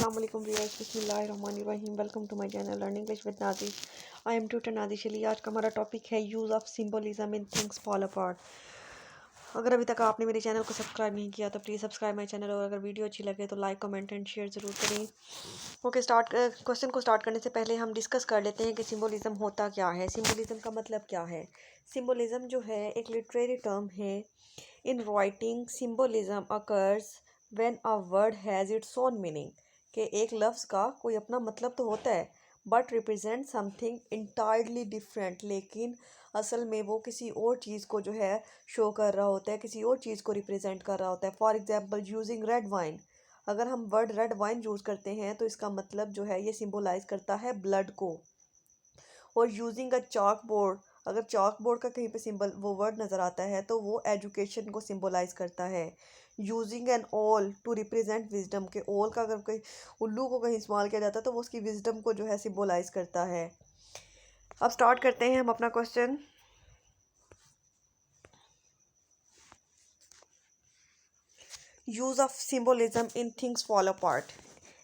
अस्सलाम वालेकुम व्यूअर्स, बिस्मिल्लाहिर्रहमानिर्रहीम। Welcome to my channel learn English with Naazi. I am tutor Naazi Shali. आज का हमारा टॉपिक है use of symbolism in Things fall Apart. अगर अभी तक आपने मेरे चैनल को सब्सक्राइब नहीं किया तो प्लीज़ सब्सक्राइब माय चैनल, और अगर वीडियो अच्छी लगे तो लाइक कमेंट एंड शेयर ज़रूर करें। ओके, क्वेश्चन को स्टार्ट करने से पहले हम डिस्कस कर लेते हैं कि सिंबलिज्म होता क्या है, सिंबलिज्म का मतलब क्या है। सिंबलिज्म जो है एक लिटरेरी टर्म है। In writing symbolism occurs when a word has its own meaning, कि एक लफ्ज़ का कोई अपना मतलब तो होता है but represent something entirely different, लेकिन असल में वो किसी और चीज़ को जो है शो कर रहा होता है, किसी और चीज़ को रिप्रेजेंट कर रहा होता है। For example using red wine, अगर हम वर्ड रेड वाइन यूज़ करते हैं तो इसका मतलब जो है ये सिंबलाइज करता है ब्लड को। और यूजिंग अ चाक बोर्ड, अगर चाक बोर्ड का कहीं पे सिंबल वो वर्ड नज़र आता है तो वो एजुकेशन को सिंबलाइज करता है। यूजिंग एन ओल टू रिप्रेजेंट विजडम, के ओल का अगर कहीं उल्लू को कहीं इस्तेमाल किया जाता है तो वो उसकी विजडम को जो है सिंबलाइज करता है। अब स्टार्ट करते हैं हम अपना question. Use of symbolism in things fall apart.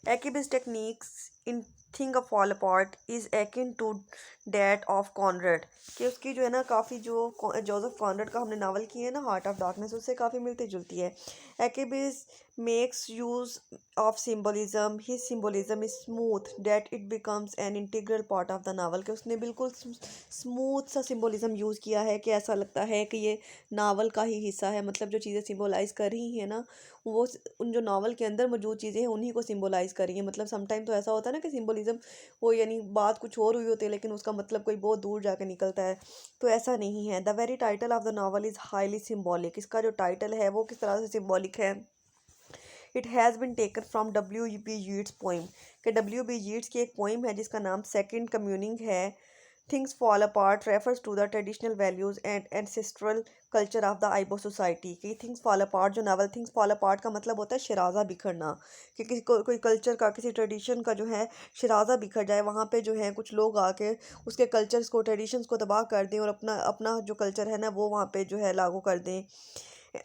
Akib's techniques in Thing a Fall Apart is akin to that of Conrad, कि उसकी जो है ना काफ़ी जो जोसेफ कॉनरेड का हमने नावल की है ना हार्ट ऑफ डार्कनेस, उससे काफ़ी मिलती जुलती है। एकेबिस makes use of symbolism, he symbolism is smooth that it becomes an integral part of the novel, कि उसने बिल्कुल स्मूथ सा सिम्बोलिज्म यूज़ किया है कि ऐसा लगता है कि ये नावल का ही हिस्सा है। मतलब जो चीज़ें सिम्बोलाइज कर रही हैं ना, वो उन जो नावल के अंदर मौजूद चीज़ें हैं उन्हीं को सिंबलाइज कर रही है। मतलब समटाइम तो ऐसा होता है ना कि सिंबलिज्म वो यानी बात कुछ और हुई होती है लेकिन उसका मतलब कोई बहुत दूर जाके निकलता है, तो ऐसा नहीं है। The very title of the novel is highly symbolic, इसका जो टाइटल है वो किस तरह से सिम्बॉलिक है। It has been taken from W.B. Yeats poem, कि W.B. यीट्स की एक पोइम है जिसका नाम सेकेंड कम्यूनिंग है। Things fall apart refers to the traditional values and ancestral culture of the Igbo society, कि थिंग्स फॉल अपार्ट जो novel things fall apart का मतलब होता है शराजा बिखरना, कि किसी कोई कल्चर का किसी ट्रेडिशन का जो है शराजा बिखर जाए, वहाँ पे जो है कुछ लोग आके उसके कल्चर्स को ट्रेडिशंस को तबाह कर दें और अपना अपना जो कल्चर है ना वो वहाँ पे जो है लागू कर दें।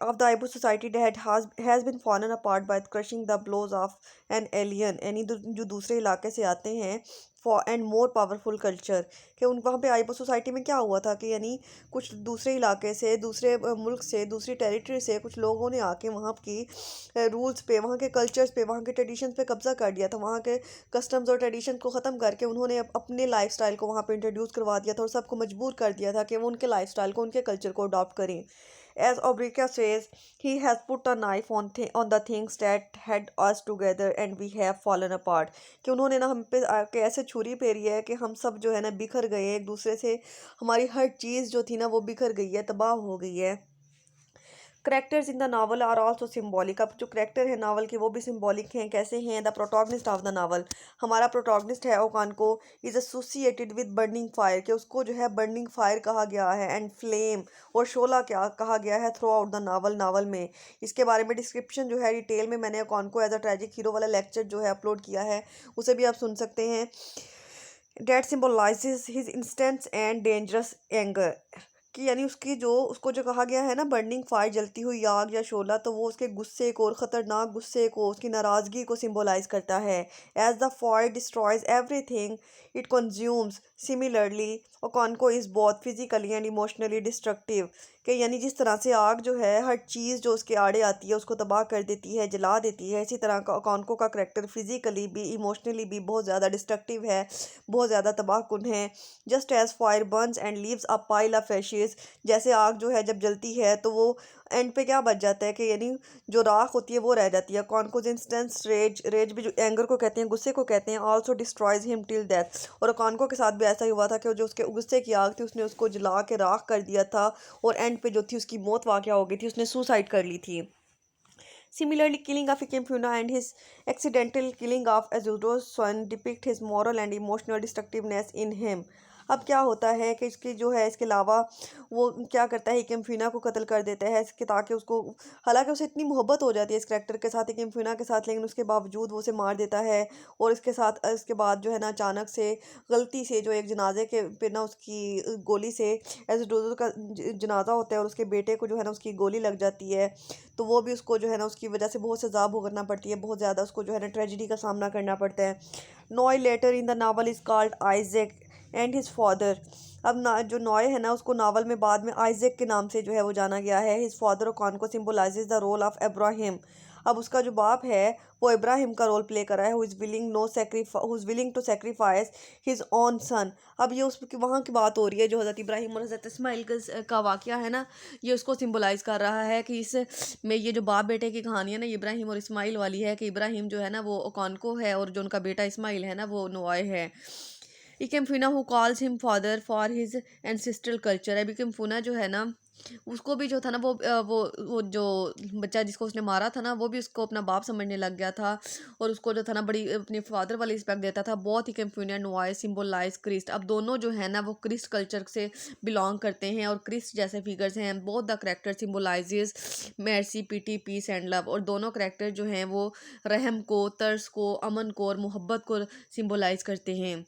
Of the Ibo society that has been fallen apart by crushing the blows of an alien, यानी जो दूसरे इलाके से आते हैं for and more powerful culture, कि उन वहाँ पे आइबो सोसाइटी में क्या हुआ था कि यानी कुछ दूसरे इलाके से दूसरे मुल्क से दूसरी टेरिटरी से कुछ लोगों ने आके वहाँ की रूल्स पे, वहाँ के कल्चर्स पे, वहाँ के ट्रेडिशंस पे कब्जा कर दिया था। वहाँ के कस्टम्स और ट्रेडिशन को ख़त्म करके उन्होंने अपने लाइफस्टाइल को वहाँ पे इंट्रोड्यूस करवा दिया था और सबको मजबूर कर दिया था कि वो उनके लाइफस्टाइल को उनके कल्चर को अडॉप्ट करें। As Obrika says, he has put a knife on the things that had us together and we have fallen apart, कि उन्होंने ना हम पे आके ऐसे छुरी फेरी है कि हम सब जो है ना बिखर गए हैं एक दूसरे से, हमारी हर चीज़ जो थी ना वो बिखर गई है, तबाह हो गई है। Characters in the novel are also symbolic, अब जो करेक्टर है नावल के वो भी सिम्बॉलिक हैं। कैसे हैं? The protagonist of the novel, हमारा प्रोटॉगनिस्ट है Okonkwo, is associated with burning fire, कि उसको जो है बर्निंग फायर कहा गया है, एंड फ्लेम और शोला क्या कहा गया है through out the novel. Novel में इसके बारे में डिस्क्रिप्शन जो है डिटेल में मैंने ओकानको एज अ ट्रेजिक हीरो वाला लेक्चर जो है अपलोड किया है, उसे भी आप सुन सकते हैं। That symbolizes his instance and dangerous anger, कि यानी उसकी जो उसको जो कहा गया है ना बर्निंग फायर, जलती हुई आग या शोला, तो वो उसके गुस्से को और ख़तरनाक गुस्से को, उसकी नाराज़गी को सिम्बोलाइज करता है। As the fire destroys everything it consumes, similarly Okonkwo is both physically and emotionally destructive, कि यानी जिस तरह से आग जो है हर चीज़ जो उसके आड़े आती है उसको तबाह कर देती है, जला देती है, इसी तरह का ओकानको का करैक्टर फिजिकली भी इमोशनली भी बहुत ज़्यादा डिस्ट्रक्टिव है, बहुत ज़्यादा तबाहकुन है। Just as fire burns and leaves a pile of ashes, जैसे आग जो है जब जलती है तो वो एंड पे क्या बच जाता है कि यानी जो राख होती है वो रह जाती है। कॉन्कोज इंस्टेंस रेज, रेज भी जो एंगर को कहते हैं, गुस्से को कहते हैं, also destroys him till death, और कॉन्को के साथ भी ऐसा ही हुआ था कि जो उसके गुस्से की आग थी उसने उसको जला के राख कर दिया था और एंड पे जो थी उसकी मौत वाक़या हो गई थी, उसने सुसाइड कर ली थी। Similarly, killing of Ikemfuna and his accidental killing of Azuro's son depict his moral and emotional destructiveness in him. अब क्या होता है कि इसके जो है इसके अलावा वो क्या करता है, हिकिम को कत्ल कर देता है इसके, ताकि उसको, हालांकि उसे इतनी मोहब्बत हो जाती है इस करैक्टर के साथ, हिकिम के साथ, लेकिन उसके बावजूद वो उसे मार देता है। और इसके साथ इसके बाद जो है ना अचानक से गलती से जो एक जनाजे के पे ना उसकी गोली से, ऐसे डोजो का जनाजा होता है और उसके बेटे को जो है ना उसकी गोली लग जाती है। तो वो भी उसको जो है ना उसकी वजह से बहुत सजा भुगतना पड़ती है, बहुत ज़्यादा उसको जो है ना ट्रेजिडी का सामना करना पड़ता है। Nwoye later in the novel is called Isaac and his father. अब ना जो नॉय है ना उसको नावल में बाद में आइजैक के नाम से जो है वो जाना गया है। His father Okonkwo symbolizes the role of Ibrahim. अब उसका जो बाप है वो इब्राहिम का रोल प्ले कर रहा है, who is willing to sacrifice, who is willing to sacrifice his own son. अब ये उस वहाँ की बात हो रही है जो हज़रत इब्राहिम और हज़रत इस्माइल का वाक़या है ना, ये उसको सिम्बोलाइज़ कर रहा है कि इस में ये जो बाप बेटे की कहानी है ना, इब्राहिम और इस्माइल वाली है कि इब्राहिम जो है ना वो कॉनको है और जो उनका बेटा इस्माइल है ना वो नोआय है। Ikemefuna who calls him father for his ancestral culture. अब इकेम फुना जो है ना उसको भी जो था ना वो जो बच्चा जिसको उसने मारा था ना वो भी उसको अपना बाप समझने लग गया था, और उसको जो था ना बड़ी अपने फादर वाली रिस्पेक्ट देता था बहुत ही। कैम्फ्यूनिया नोआई सिम्बोलाइज क्रिस्ट। अब दोनों जो है ना वो क्रिस्ट कल्चर से बिलोंग करते हैं और क्रिस्ट जैसे फिगर्स हैं। Both the character symbolizes mercy, pity, peace and love. और दोनों करेक्टर जो हैं वो रहम को, तर्स को, अमन को और मोहब्बत को सिम्बोलाइज करते हैं।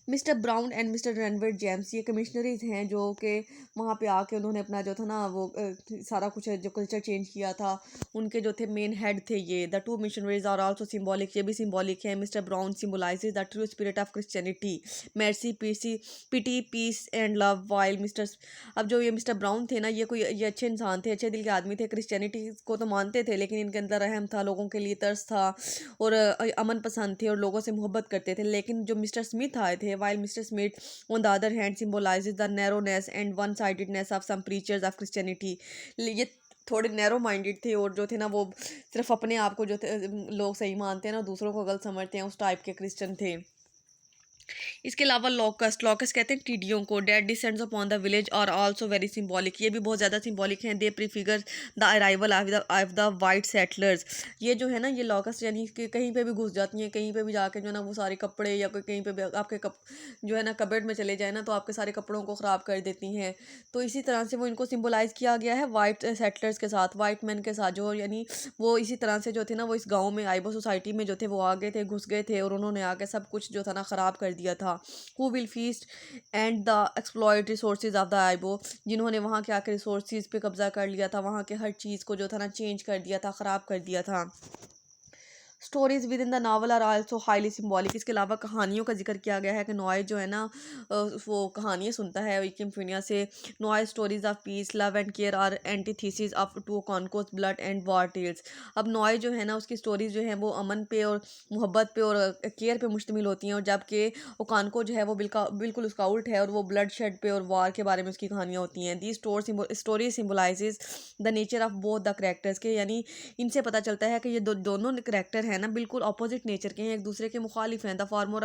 Mister brown and mister Ranveer James ये कमिश्नरीज हैं जो कि वहाँ पे आके उन्होंने अपना जो था ना वो सारा कुछ जो कल्चर चेंज किया था। उनके जो थे मेन हेड थे ये। The two missionaries are also symbolic, ये भी सिंबॉलिक है। Mister Brown symbolizes the true spirit of Christianity, mercy, peace, pity, peace and love, while mister, अब जो ये मिस्टर ब्राउन थे ना ये अच्छे इंसान थे, अच्छे दिल के आदमी थे, क्रिश्चियनिटी को तो मानते थे लेकिन इनके अंदर रहम था, लोगों के लिए तरस था और अमन पसंद थे और लोगों से मोहब्बत करते थे। लेकिन जो मिस्टर स्मिथ आए थे, while Mr. Smith on the other hand symbolizes the narrowness and one-sidedness of some preachers of Christianity। ये थोड़े नैरो माइंडेड थे और जो थे ना वो सिर्फ अपने आप को जो थे लोग सही मानते हैं ना, दूसरों को गलत समझते हैं, उस टाइप के क्रिश्चियन थे। इसके अलावा लॉकस्ट लॉकस्ट कहते हैं टिड्डियों को। Dead descends upon the village और आल्सो वेरी सिंबॉलिक, ये भी बहुत ज़्यादा सिंबॉलिक हैं। They prefigure the arrival of the white settlers. ये जो है ना ये लॉकस्ट यानी कि कहीं पे भी घुस जाती हैं, कहीं पे भी जाके जो है ना वो सारे कपड़े या कोई कहीं पे भी आपके जो है ना कबर्ड में चले जाए ना तो आपके सारे कपड़ों को ख़राब कर देती हैं। तो इसी तरह से वो इनको सिम्बोलाइज़ किया गया है वाइट सेटलर्स के साथ, वाइट मैन के साथ, जो यानी वो इसी तरह से जो थे ना वो इस गाँव में आइबो सोसाइटी में जो थे वो आ गए थे, घुस गए थे और उन्होंने आके सब कुछ जो था ना ख़राब कर दिया था। Who will feast and the exploit resources of the आइबो, जिन्होंने वहाँ के आके रिसोर्सेज पे कब्जा कर लिया था, वहाँ के हर चीज़ को जो था ना चेंज कर दिया था, ख़राब कर दिया था। Stories within the novel are also highly symbolic. इसके अलावा कहानियों का जिक्र किया गया है कि नोआई जो है ना वो कहानियाँ सुनता है इकिम्फिनिया से। Nwoye stories of peace, love and care are antithesis of to Okonkwo's, blood and war tales. अब नोआई जो है ना उसकी स्टोरीज जो है वो अमन पे और मोहब्बत पे और केयर पे मुश्तमिल होती हैं, और जबकि ओकानको जो है वो बिल्कुल उसका उल्ट है और वो ब्लड शेड पे और वार के बारे में उसकी कहानियाँ होती हैं। The story symbolizes the nature of both the characters के, यानी इनसे पता चलता है कि ये दोनों करेक्टर हैं ना बिल्कुल अपोजिट नेचर के हैं, एक दूसरे के मुखालिफ हैं। The farmer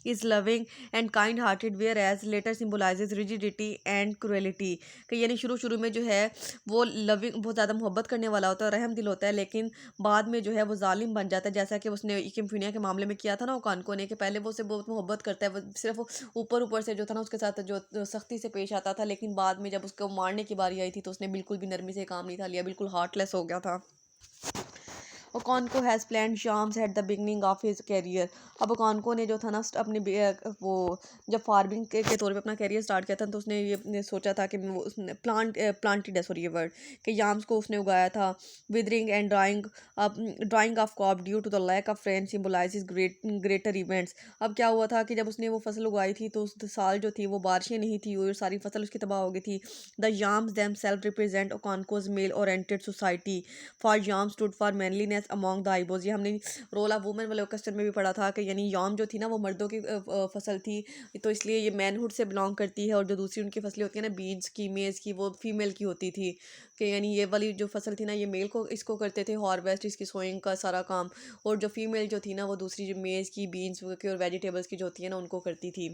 is loving and kind hearted whereas latter symbolizes rigidity and cruelty, कि यानी शुरू में जो है वो लविंग बहुत ज़्यादा मोहब्बत करने वाला होता है, रहम दिल होता है, लेकिन बाद में जो है वो जालिम बन जाता है, जैसा कि उसने इकिम्फिनिया के मामले में किया था ना ओकानको ने, कि पहले वो उससे बहुत मोहब्बत करता है, वो सिर्फ ऊपर ऊपर से जो था ना उसके साथ जो सख्ती से पेश आता था, लेकिन बाद में जब उसको मारने की बारी आई थी तो उसने बिल्कुल भी नरमी से काम नहीं था लिया, बिल्कुल हार्टलेस हो गया था। Okonkwo has planned shams at the beginning of his career. अब ओकानको ने जो था ना अपने वो जब फार्मिंग के तौर पे अपना कैरियर स्टार्ट किया था तो उसने ये सोचा था कि वो उसने प्लांटेड है, सॉरी ये वर्ड, कि याम्स को उसने उगाया था। Withering and drying of crop due to the lack of rain symbolizes greater events. अब क्या हुआ था कि जब उसने वो फसल उगाई थी तो उस साल जो थी वो बारिशें नहीं थी और सारी फसल उसकी तबाह हो गई थी। The yams themselves represent Okonkwo's male oriented society, for yam stood for manliness among the Igbos. ये हमने रोल ऑफ वुमेन वाले क्वेश्चन में भी पढ़ा था कि यानी याम जो थी ना वो मर्दों की फसल थी, तो इसलिए ये मैनहुड से बिलोंग करती है, और जो दूसरी उनकी फसलें होती है ना बीन्स की, मेज़ की, वो फीमेल की होती थी, कि यानी ये वाली जो फसल थी ना ये मेल को इसको करते थे हार्वेस्ट, इसकी सोइंग का सारा काम, और जो फीमेल जो थी ना वो दूसरी जो मेज़ की, बीन्स की और वेजिटेबल्स की जो होती है ना उनको करती थी।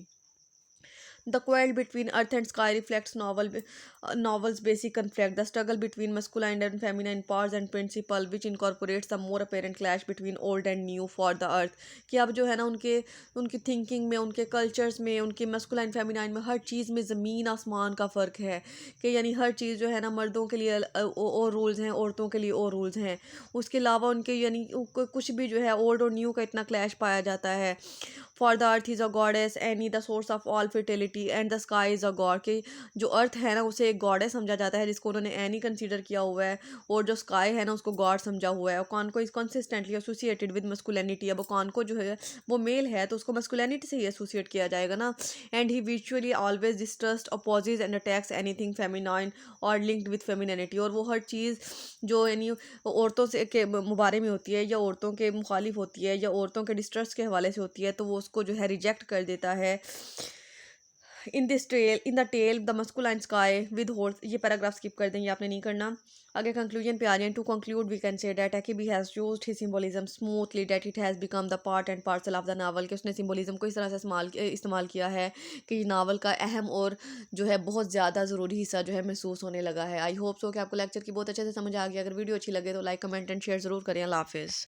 The quarrel between earth and sky reflects novel's basic conflict, the struggle between masculine and feminine powers and principle, which incorporates the more apparent clash between old and new for the earth. कि अब जो है ना उनके उनकी thinking में, उनके cultures में, उनके मस्कुलाइन फेमिनाइन में, हर चीज़ में ज़मीन आसमान का फ़र्क है। कि यानी हर चीज़ जो है ना मर्दों के लिए और रूल्स हैं, औरतों के लिए और रूल्स हैं। उसके अलावा उनके यानी कुछ भी जो है ओल्ड और न्यू का इतना क्लैश पाया जाता है। For the earth is a goddess any the source of all fertility and the sky is a God. कि जो अर्थ है ना उसे एक गॉडेस समझा जाता है, जिसको उन्होंने एनी कंसीडर किया हुआ है, और जो स्काई है ना उसको गॉड समझा हुआ है। और कौन को is consistently associated with masculinity. अब कौन को जो है वो मेल है तो उसको मस्कुलिनिटी से ही एसोसिएट किया जाएगा ना। एंड ही विचुअली always distrust opposes and attacks anything feminine और लिंक्ड विद फेमिनिटी। और वो हर चीज़ जो यानी औरतों से के बारे में होती है, या औरतों के मुखालिफ होती है, या औरतों के डिस्ट्रस्ट के हवाले से होती है, तो वो उसको जो है रिजेक्ट कर देता है। In the tale the masculine sky with horse. ये पैराग्राफ स्किप कर देंगे, आपने नहीं करना। आगे कंक्लूजन पे आ रहे हैं। To conclude we can say that Achebe has used his symbolism smoothly that it has become the part and parcel of the novel. कि उसने सिंबोलिज्म को इस तरह से इस्तेमाल किया है कि नावल का अहम और जो है बहुत ज़्यादा ज़रूरी हिस्सा जो है महसूस होने लगा है। आई होप सो कि आपको लेक्चर की बहुत अच्छे से समझ आ गया। अगर वीडियो अच्छी लगे तो लाइक कमेंट एंड शेयर ज़रूर करें। अल्लाह हाफिज़।